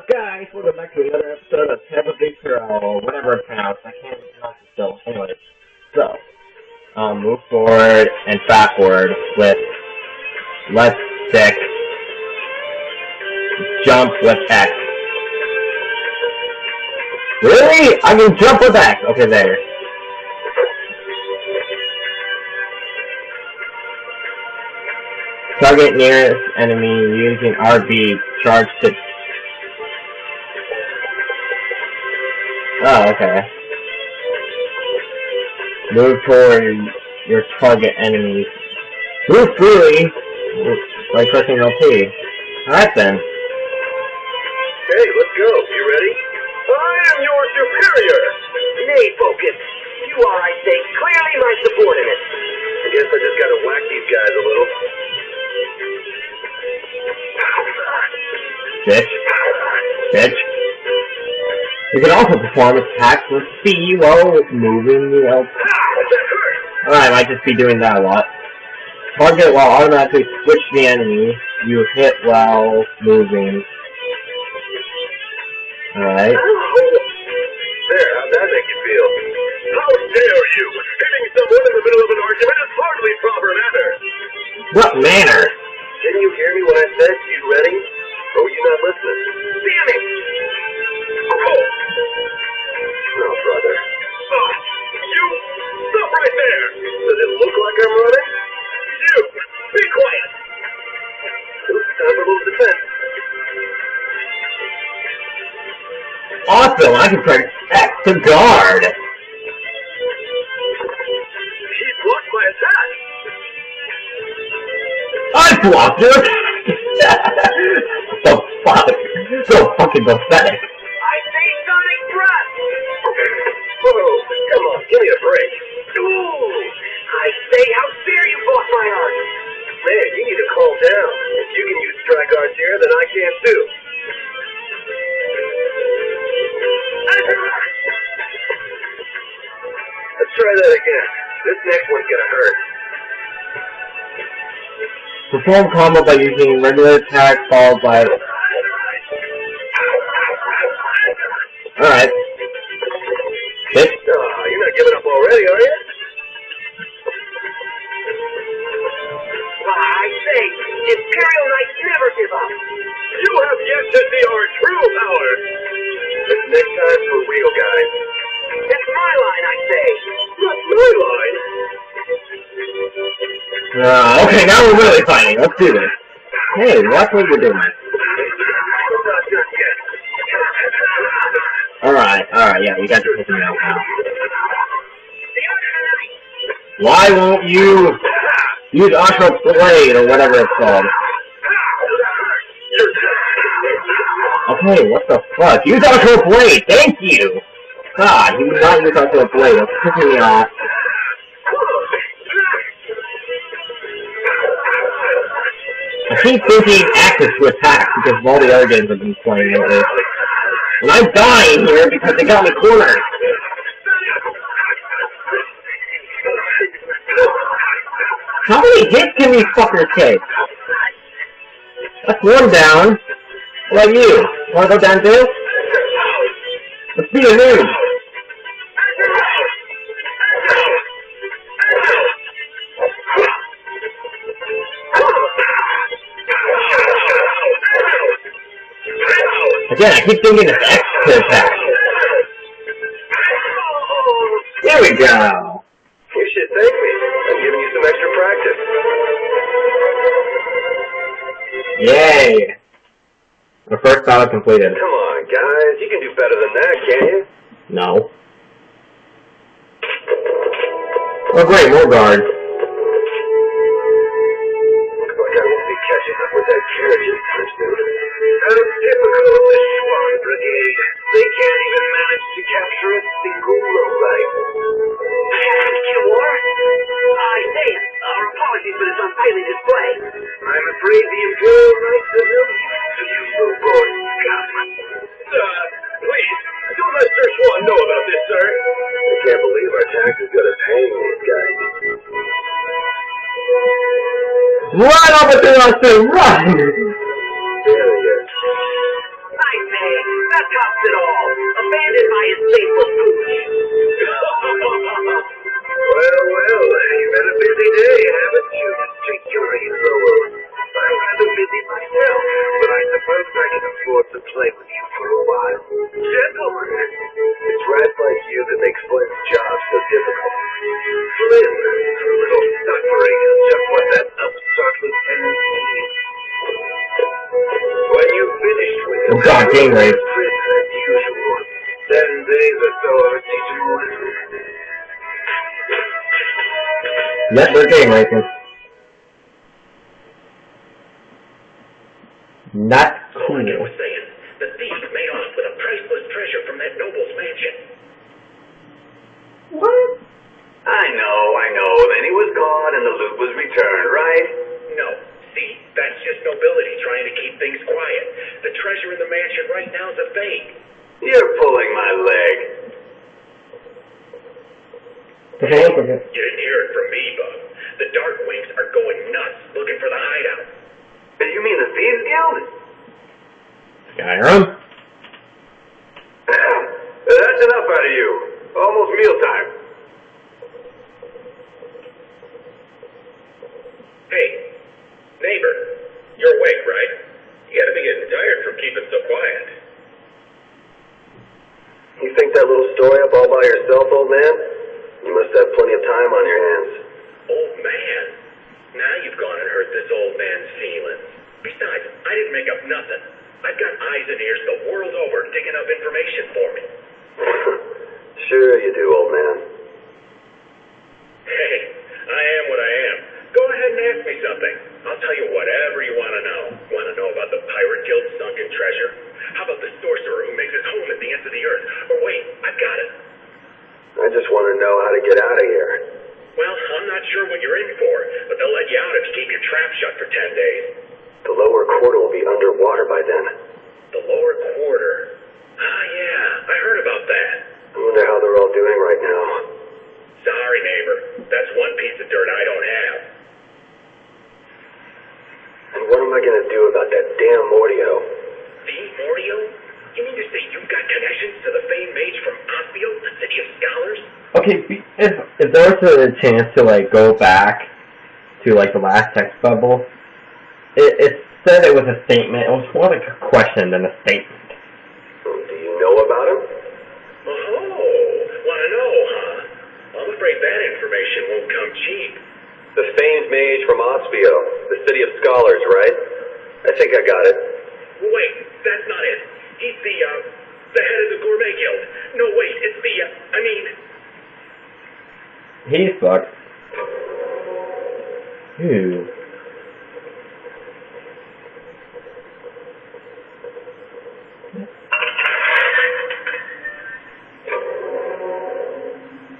up, guys? Welcome back to another episode of Vesperia, or whatever it's pronounced. I can't pronounce it still. Anyway, so, move forward and backward with left stick, jump with X. Really? I can jump with X! Okay, there. Target nearest enemy using RB, charge to... Oh, okay. Move toward your target enemy. Move freely by pressing LT. Alright then. Hey, let's go. You ready? I am your superior! Nay, focus. You are, I think, clearly my subordinate. I guess I just gotta whack these guys a little. Bitch. Bitch. You can also perform attacks with C while moving the L. Alright, I might just be doing that a lot. Target while automatically switch the enemy. You hit while moving. Alright. There, how'd that make you feel? How dare you! Hitting someone in the middle of an argument is hardly proper manner! What manner? Didn't you hear me when I said, you ready? Or were you not listening? Damn it! Oh! No, brother. You! Stop right there! Does it look like I'm running? You! Be quiet! Oops, time for a little defense. Awesome! I can press X to guard! He blocked my attack! I blocked your attack! So fuck. So fucking pathetic. I say sonic thrust! Oh, come on, give me a break. Ooh! I say, how dare you block my arm? Man, you need to calm down. If you can use strike arts here, then I can too. Let's try that again. This next one's gonna hurt. Perform combo by using regular attack followed by... Alright. Hit. You're not giving up already, are you? I say, Imperial Knights never give up. You have yet to see our true power. This next time's for real, guys. It's my line, I say. What's my line? Okay, now we're really fighting. Let's do this. Hey, watch what we're doing. Alright, yeah, you got your picking out now. Why won't you use Ultra Blade or whatever it's called? Okay, what the fuck? Use Ultra Blade! Thank you! God, you would not use Ultra Blade. That's pissing me off. I keep thinking access to attack because of all the other games I've been playing lately. And I'm dying here because they got me cornered. How many hits can these fuckers take? That's one down. What about you? Wanna go down too? Let's be a noob. Again, I keep thinking it's X to attack. There we go. You should thank me. I'm giving you some extra practice. Yay! The first battle completed. Come on, guys. You can do better than that, can't you? No. Oh great, more guards. Looks like I won't be catching up with that carriage anytime soon. How typical of the Schwann Brigade. They can't even manage to capture a single lowlight. War? I say it. Our apologies for this unsightly display. I'm afraid the Imperial Knights have no use for you, so-called scum. Please, don't let Sir Schwann know about this, sir. I can't believe our tax is gonna pay these guys. Run over to us and run! There he is. I say, I've been begging the floor to play with you for a while. Gentlemen, it's rats like you that makes Flynn's job so difficult. Flynn, a little suffering is just what that upstart lieutenant needs. When you've finished with your game right. prison as usual, 7 days or so of a teaching lesson. Yep, they're game racing. Not cool. Like I was saying, the thief made off with a priceless treasure from that noble's mansion. What? I know. Then he was gone and the loot was returned, right? No. See, that's just nobility trying to keep things quiet. The treasure in the mansion right now is a fake. You're pulling my leg. You didn't hear it from me, Bub. The Dark Wings are going nuts looking for the hideout. You mean the Thieves Guild? Skyrim? That's enough out of you. Almost mealtime. Hey, neighbor, you're awake, right? You gotta be getting tired from keeping so quiet. You think that little story up all by yourself, old man? You must have plenty of time on your hands. Old man? Now you've gone and hurt this old man's feelings. Besides, I didn't make up nothing. I've got eyes and ears the world over digging up information for me. Sure you do, old man. Hey, I am what I am. Go ahead and ask me something. I'll tell you whatever you want to know. Want to know about the Pirate Guild's sunken treasure? How about the sorcerer who makes his home at the ends of the earth? Or wait, I've got it. I just want to know how to get out of here. Well, I'm not sure what you're in for, but they'll let you out if you keep your trap shut for 10 days. The lower quarter will be underwater by then. The lower quarter? Ah, yeah, I heard about that. I wonder how they're all doing right now. Sorry, neighbor. That's one piece of dirt I don't have. And what am I going to do about that damn Mordio? The Mordio? You mean to say you've got connections to the famed mage from Ospio, the city of scholars? Okay, if there was a chance to, like, go back to, like, the last text bubble, it said it was a statement. It was more like a question than a statement. Do you know about him? Oh, want to know, huh? I'm afraid that information won't come cheap. The famed mage from Ospio, the city of scholars, right? I think I got it. Wait, that's not it. He's the head of the Gourmet Guild. No, wait, it's He's fucked. Ew.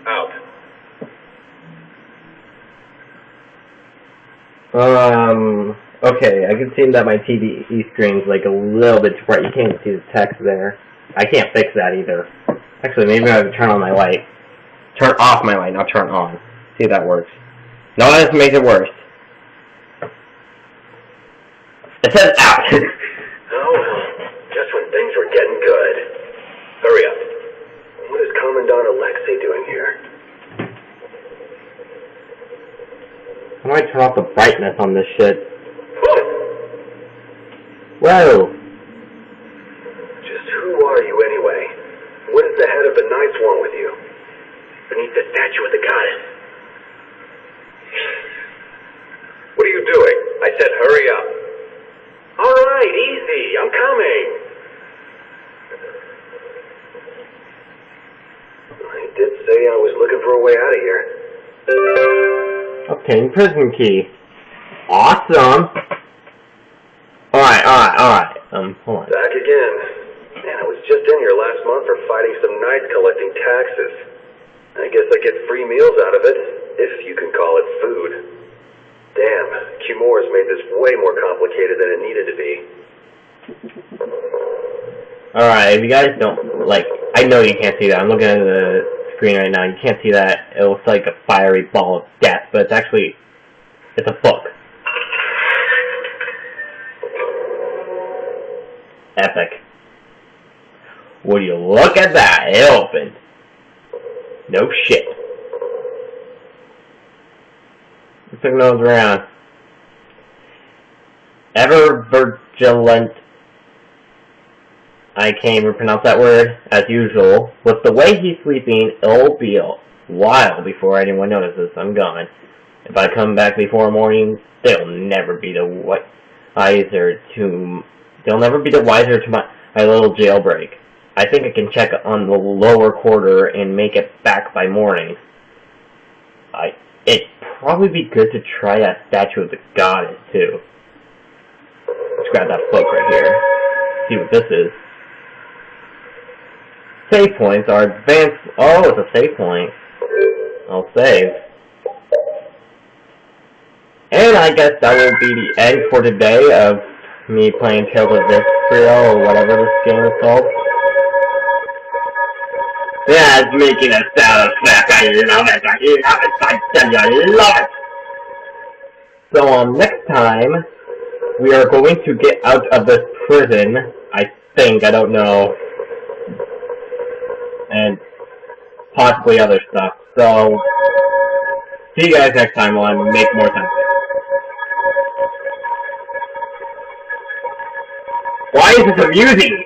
Out. Okay, I can see that my TV screen's like a little bit too bright. You can't see the text there. I can't fix that either. Actually, maybe I have to turn on my light. Turn off my light, not turn on. See if that works. No, that doesn't make it worse. It says out. Oh, just when things were getting good. Hurry up. What is Commandant Alexei doing here? How do I turn off the brightness on this shit? Whoa! Just who are you anyway? What does the head of the Knights want with you? Beneath the statue of the goddess. What are you doing? I said hurry up. All right, easy. I'm coming. I did say I was looking for a way out of here. Obtain prison key. Awesome! Alright. Hold on. Back again. Man, I was just in here last month for fighting some knights collecting taxes. I guess I get free meals out of it, if you can call it food. Damn, Cumor's made this way more complicated than it needed to be. Alright, if you guys don't, like, I know you can't see that. I'm looking at the screen right now. You can't see that. It looks like a fiery ball of death, but it's actually, it's a book. Epic. Would you look at that? It opened. No shit. Let's take those around. Ever vigilant I can't even pronounce that word, as usual. With the way he's sleeping, it'll be a while before anyone notices I'm gone. If I come back before morning, they'll never be the wiser to my little jailbreak. I think I can check on the lower quarter and make it back by morning. It'd probably be good to try that statue of the goddess, too. Let's grab that cloak right here. See what this is. Save points are advanced. Oh, it's a save point. I'll save. And I guess that will be the end for today of me playing Tales of Vesperia, or whatever this game is called. Yeah, it's making a sound effect. I love it. I tell you, I love it. So, next time, we are going to get out of this prison. I think. I don't know. And possibly other stuff. So, see you guys next time while I make more time. Why is this amusing?